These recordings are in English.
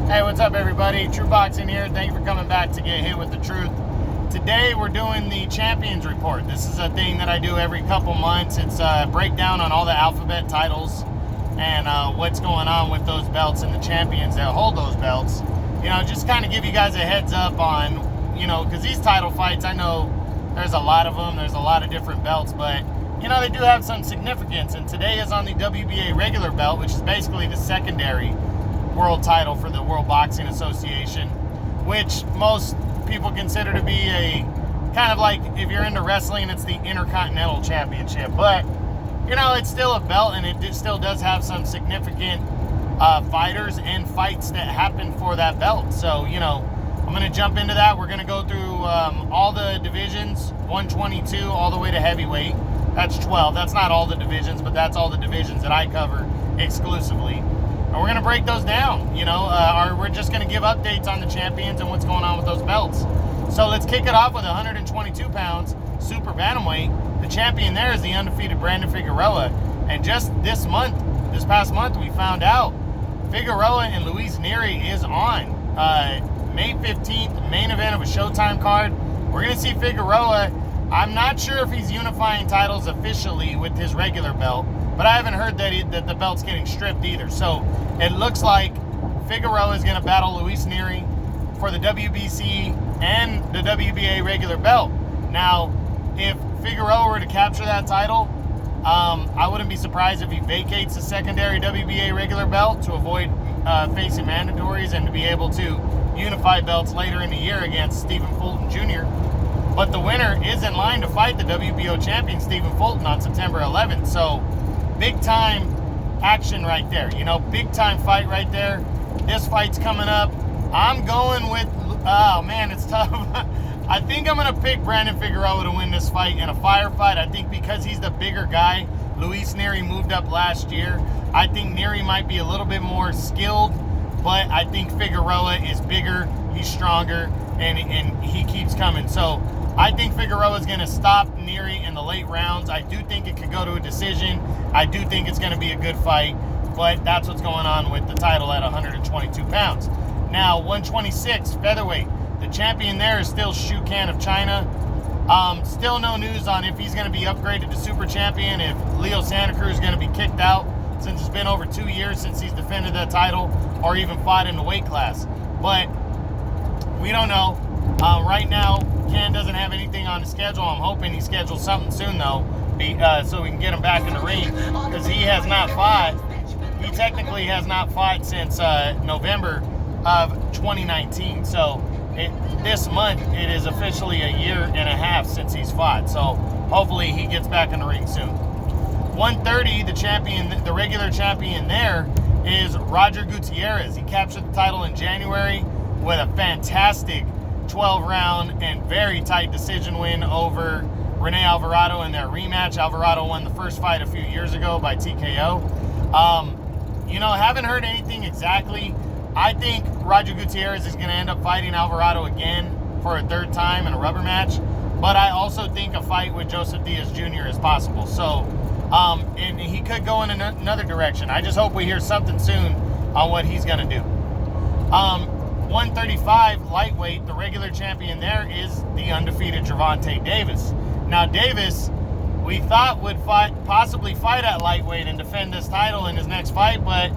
Hey, what's up, everybody? True Boxing here. Thank you for coming back to get hit with the truth. Today, we're doing the Champions Report. This is a thing that I do every couple months. It's a breakdown on all the alphabet titles and what's going on with those belts and the champions that hold those belts. You know, just kind of give you guys a heads up on, you know, because these title fights, I know there's a lot of them. There's a lot of different belts, but, you know, they do have some significance. And today is on the WBA regular belt, which is basically the secondary world title for the World Boxing Association, which most people consider to be a kind of like, if you're into wrestling, it's the Intercontinental Championship. But, you know, it's still a belt, and it still does have some significant fighters and fights that happen for that belt. So, you know, I'm going to jump into that. We're going to go through all the divisions, 122 all the way to heavyweight. That's 12. That's not all the divisions, but that's all the divisions that I cover exclusively. And we're going to break those down, you know, we're just going to give updates on the champions and what's going on with those belts. So let's kick it off with 122 pounds, super bantamweight. The champion there is the undefeated Brandon Figueroa. And just this past month, we found out Figueroa and Luis Nery is on. May 15th, main event of a Showtime card. We're going to see Figueroa. I'm not sure if he's unifying titles officially with his regular belt, but I haven't heard that the belt's getting stripped either. So it looks like Figueroa is going to battle Luis Nery for the WBC and the WBA regular belt. Now, if Figueroa were to capture that title, I wouldn't be surprised if he vacates the secondary WBA regular belt to avoid facing mandatories and to be able to unify belts later in the year against Stephen Fulton Jr. But the winner is in line to fight the WBO champion Stephen Fulton on September 11th. So big time action right there. You know, big time fight right there. This fight's coming up. I'm going with, oh man, it's tough. I think I'm going to pick Brandon Figueroa to win this fight in a firefight. I think because he's the bigger guy. Luis Nery moved up last year. I think Nery might be a little bit more skilled, but I think Figueroa is bigger, he's stronger, and he keeps coming. So I think Figueroa is going to stop Nery in the late rounds. I do think it could go to a decision. I do think it's going to be a good fight, but that's what's going on with the title at 122 pounds. Now, 126, featherweight. The champion there is still Shu Kan of China. Still no news on if he's going to be upgraded to super champion, if Leo Santa Cruz is going to be kicked out, since it's been over 2 years since he's defended that title or even fought in the weight class. But we don't know. Right now, Ken doesn't have anything on the schedule. I'm hoping he schedules something soon, though, so we can get him back in the ring, because he has not fought. He technically has not fought since November of 2019. So this month, it is officially a year and a half since he's fought. So hopefully he gets back in the ring soon. 130, the champion, the regular champion there is Roger Gutierrez. He captured the title in January with a fantastic 12-round and very tight decision win over Rene Alvarado in their rematch. Alvarado won the first fight a few years ago by TKO. You know, haven't heard anything exactly. I think Roger Gutierrez is going to end up fighting Alvarado again for a third time in a rubber match. But I also think a fight with Joseph Diaz Jr. is possible. So, and he could go in another direction. I just hope we hear something soon on what he's going to do. 135 lightweight, the regular champion there is the undefeated Gervonta Davis. Now Davis, we thought would possibly fight at lightweight and defend this title in his next fight, but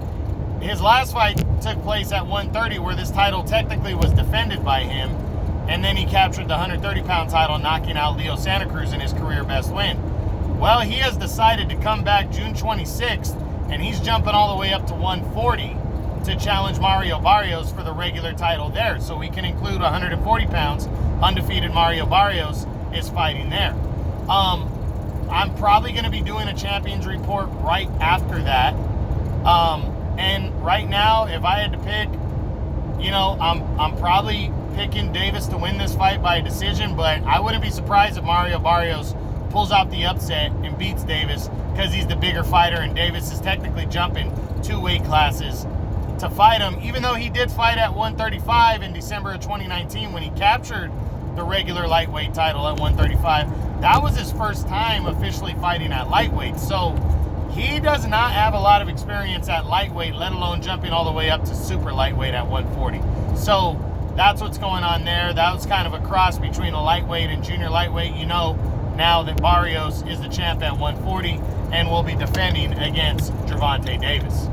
his last fight took place at 130, where this title technically was defended by him, and then he captured the 130-pound title, knocking out Leo Santa Cruz in his career best win. Well, he has decided to come back June 26th, and he's jumping all the way up to 140 to challenge Mario Barrios for the regular title there. So we can include 140 pounds. Undefeated Mario Barrios is fighting there. I'm probably going to be doing a champions report right after that. And right now, if I had to pick, you know, I'm probably picking Davis to win this fight by a decision, but I wouldn't be surprised if Mario Barrios pulls out the upset and beats Davis, because he's the bigger fighter, and Davis is technically jumping 2 weight classes to fight him, even though he did fight at 135 in December of 2019 when he captured the regular lightweight title at 135. That was his first time officially fighting at lightweight. So he does not have a lot of experience at lightweight, let alone jumping all the way up to super lightweight at 140. So that's what's going on there. That was kind of a cross between a lightweight and junior lightweight. You know now that Barrios is the champ at 140 and will be defending against Gervonta Davis.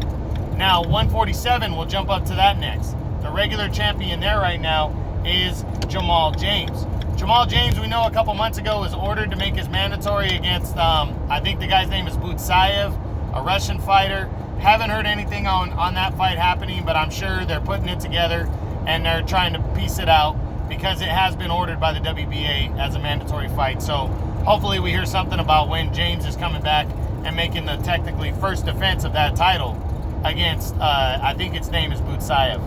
Now 147, we'll jump up to that next. The regular champion there right now is Jamal James. Jamal James, we know a couple months ago, was ordered to make his mandatory against, I think the guy's name is Butsayev, a Russian fighter. Haven't heard anything on that fight happening, but I'm sure they're putting it together and they're trying to piece it out because it has been ordered by the WBA as a mandatory fight. So hopefully we hear something about when James is coming back and making the technically first defense of that title against, I think its name is Butsayev.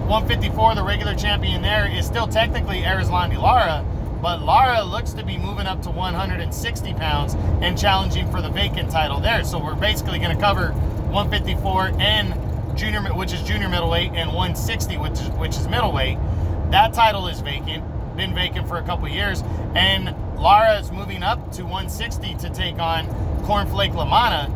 154, the regular champion there is still technically Erislandy Lara, but Lara looks to be moving up to 160 pounds and challenging for the vacant title there. So we're basically going to cover 154 and junior, which is junior middleweight, and 160, which is middleweight. That title is vacant, been vacant for a couple years, and Lara is moving up to 160 to take on Cornflake Lamana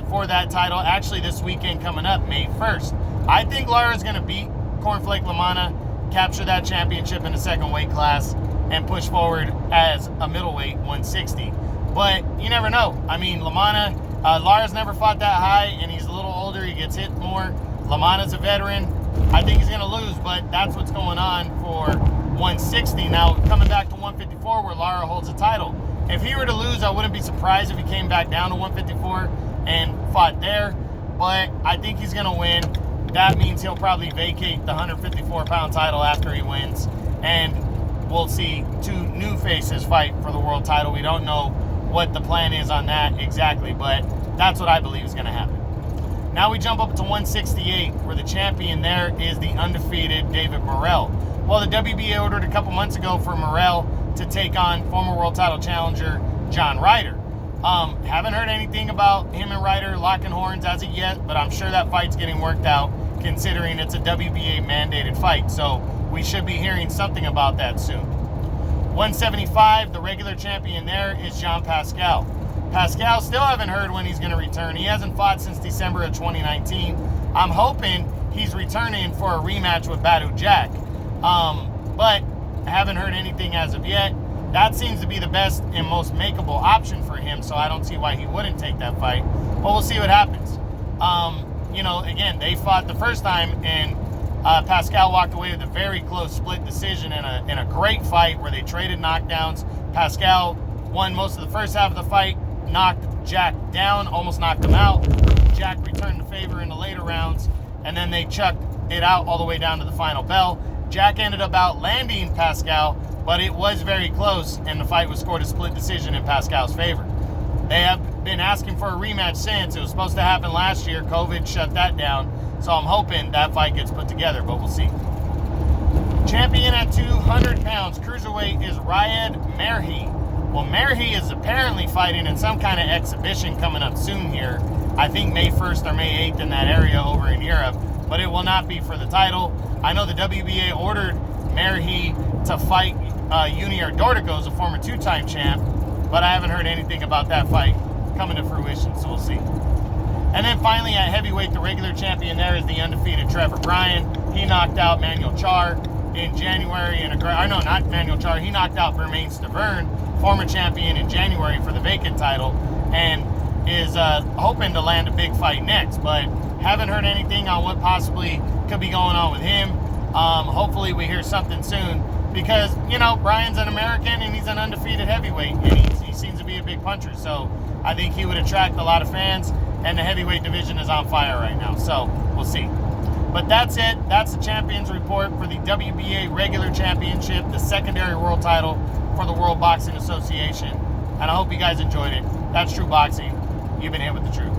for that title. Actually, this weekend coming up, May 1st. I think Lara is going to beat Cornflake Lamana, capture that championship in the second weight class, and push forward as a middleweight 160. But you never know. I mean, Lamana, Lara's never fought that high, and he's a little older. He gets hit more. Lamana's a veteran. I think he's going to lose, but that's what's going on for 160. Now, coming back to 154, where Lara holds the title. If he were to lose, I wouldn't be surprised if he came back down to 154 and fought there. But I think he's going to win. That means he'll probably vacate the 154-pound title after he wins, and we'll see two new faces fight for the world title. We don't know what the plan is on that exactly, but that's what I believe is going to happen. Now we jump up to 168, where the champion there is the undefeated David Morrell. Well, the WBA ordered a couple months ago for Morrell to take on former world title challenger John Ryder. Haven't heard anything about him and Ryder locking horns as of yet, but I'm sure that fight's getting worked out, considering it's a WBA mandated fight. So we should be hearing something about that soon. 175, the regular champion there is Jean Pascal. Pascal, still haven't heard when he's going to return. He hasn't fought since December of 2019. I'm hoping he's returning for a rematch with Badu Jack. But I haven't heard anything as of yet. That seems to be the best and most makeable option for him, so I don't see why he wouldn't take that fight. But we'll see what happens. You know, again, they fought the first time, and Pascal walked away with a very close split decision in a great fight where they traded knockdowns. Pascal won most of the first half of the fight, knocked Jack down, almost knocked him out. Jack returned the favor in the later rounds, and then they chucked it out all the way down to the final bell. Jack ended up outlanding Pascal, but it was very close, and the fight was scored a split decision in Pascal's favor. They have been asking for a rematch since. It was supposed to happen last year. COVID shut that down, so I'm hoping that fight gets put together, but we'll see. Champion at 200 pounds, cruiserweight, is Riyad Merhi. Well, Merhi is apparently fighting in some kind of exhibition coming up soon here. I think May 1st or May 8th in that area over in Europe, but it will not be for the title. I know the WBA ordered Merhi to fight Junior Dorticos, a former two-time champ, but I haven't heard anything about that fight coming to fruition, so we'll see. And then finally at heavyweight, the regular champion there is the undefeated Trevor Bryan. He knocked out Manuel Char in January he knocked out Bermain Stavern, former champion, in January for the vacant title, and is hoping to land a big fight next, but haven't heard anything on what possibly could be going on with him. Hopefully we hear something soon, because, you know, Bryan's an American and he's an undefeated heavyweight, and he seems to be a big puncher, so I think he would attract a lot of fans, and the heavyweight division is on fire right now, so we'll see. But that's it. That's the champions report for the WBA regular championship, the secondary world title for the World Boxing Association, and I hope you guys enjoyed it. That's True Boxing. You've been here with the truth.